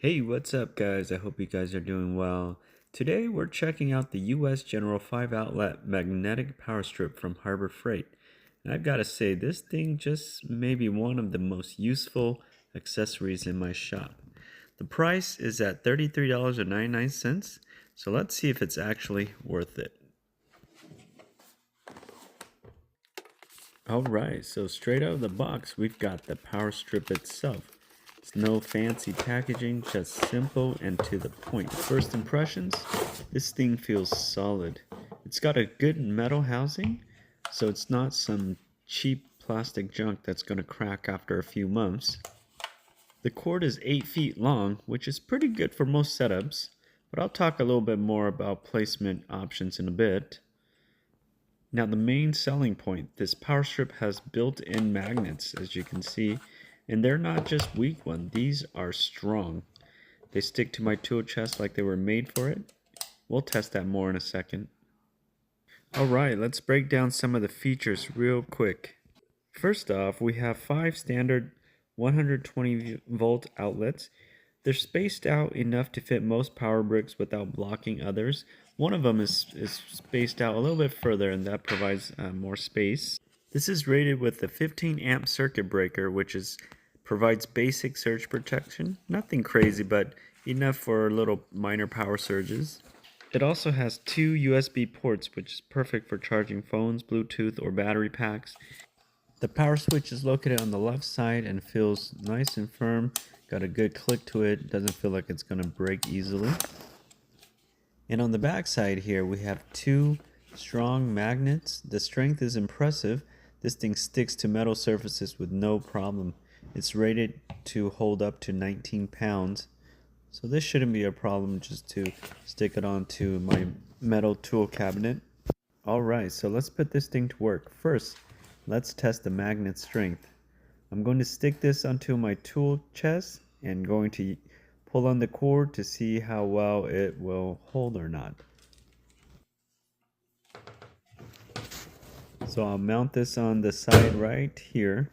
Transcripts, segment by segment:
Hey, what's up, guys? I hope you guys are doing well. Today, we're checking out the US General 5 outlet magnetic power strip from Harbor Freight. And I've got to say, this thing just may be one of the most useful accessories in my shop. The price is at $33.99, so let's see if it's actually worth it. Alright, so straight out of the box, we've got the power strip itself. It's no fancy packaging, just simple and to the point. First impressions, this thing feels solid. It's got a good metal housing, so it's not some cheap plastic junk that's going to crack after a few months. The cord is 8 feet long, which is pretty good for most setups, but I'll talk a little bit more about placement options in a bit. Now the main selling point, this power strip has built-in magnets, as you can see, and they're not just weak ones, these are strong. They stick to my tool chest like they were made for it. We'll test that more in a second. Alright, let's break down some of the features real quick. First off, we have 5 standard 120 volt outlets. They're spaced out enough to fit most power bricks without blocking others. One of them is spaced out a little bit further, and that provides more space. This is rated with a 15 amp circuit breaker, which provides basic surge protection. Nothing crazy, but enough for little minor power surges. It also has 2 USB ports, which is perfect for charging phones, Bluetooth, or battery packs. The power switch is located on the left side and feels nice and firm. Got a good click to it. Doesn't feel like it's going to break easily. And on the back side here, we have 2 strong magnets. The strength is impressive. This thing sticks to metal surfaces with no problem. It's rated to hold up to 19 pounds. So this shouldn't be a problem just to stick it onto my metal tool cabinet. Alright, so let's put this thing to work. First, let's test the magnet strength. I'm going to stick this onto my tool chest and going to pull on the cord to see how well it will hold or not. So I'll mount this on the side right here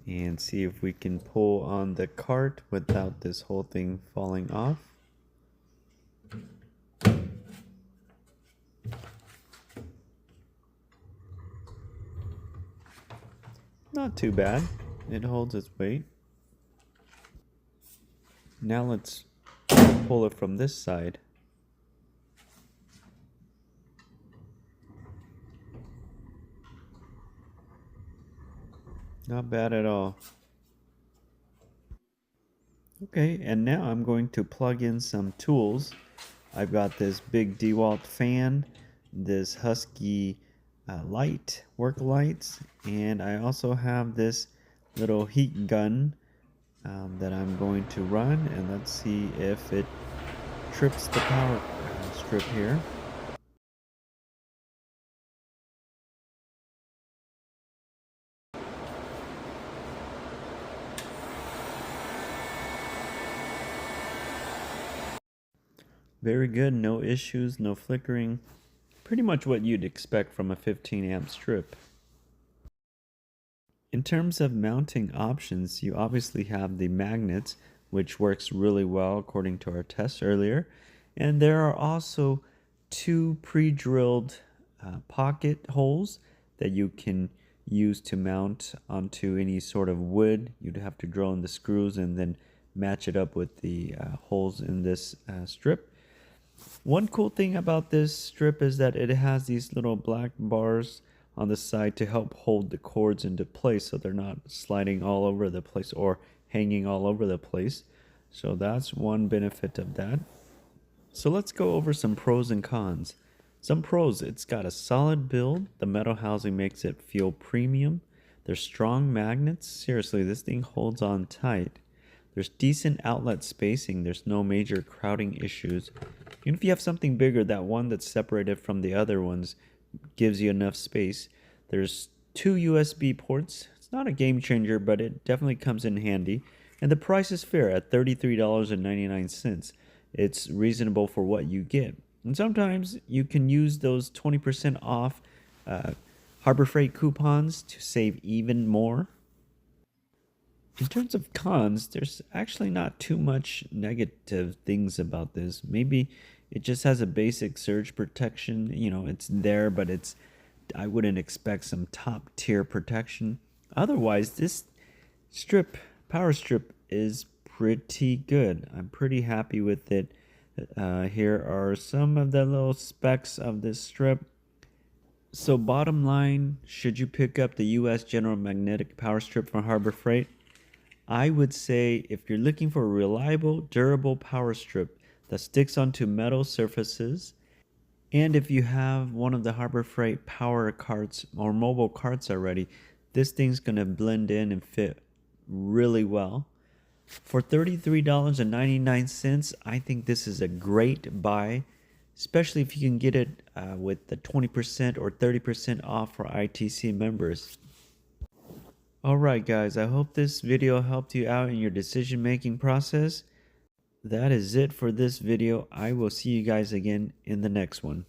and see if we can pull on the cart without this whole thing falling off. Not too bad. It holds its weight. Now let's pull it from this side. Not bad at all. Okay, and now I'm going to plug in some tools. I've got this big DeWalt fan, this Husky work lights, and I also have this little heat gun that I'm going to run, and let's see if it trips the power strip here. Very good, no issues, no flickering. Pretty much what you'd expect from a 15 amp strip. In terms of mounting options, you obviously have the magnets, which works really well according to our test earlier. And there are also 2 pre-drilled pocket holes that you can use to mount onto any sort of wood. You'd have to drill in the screws and then match it up with the holes in this strip. One cool thing about this strip is that it has these little black bars on the side to help hold the cords into place so they're not sliding all over the place or hanging all over the place. So that's one benefit of that. So let's go over some pros and cons. Some pros, it's got a solid build. The metal housing makes it feel premium. There's strong magnets. Seriously, this thing holds on tight. There's decent outlet spacing. There's no major crowding issues. Even if you have something bigger, that one that's separated from the other ones gives you enough space. There's 2 USB ports. It's not a game changer, but it definitely comes in handy. And the price is fair at $33.99. It's reasonable for what you get. And sometimes you can use those 20% off Harbor Freight coupons to save even more. In terms of cons, there's actually not too much negative things about this. Maybe it just has a basic surge protection. You know, it's there, but I wouldn't expect some top tier protection. Otherwise, this power strip is pretty good. I'm pretty happy with it. Here are some of the little specs of this strip. So bottom line, should you pick up the US General Magnetic Power Strip from Harbor Freight? I would say if you're looking for a reliable, durable power strip that sticks onto metal surfaces, and if you have one of the Harbor Freight power carts or mobile carts already, this thing's going to blend in and fit really well. For $33.99, I think this is a great buy, especially if you can get it with the 20% or 30% off for ITC members. Alright guys, I hope this video helped you out in your decision making process. That is it for this video. I will see you guys again in the next one.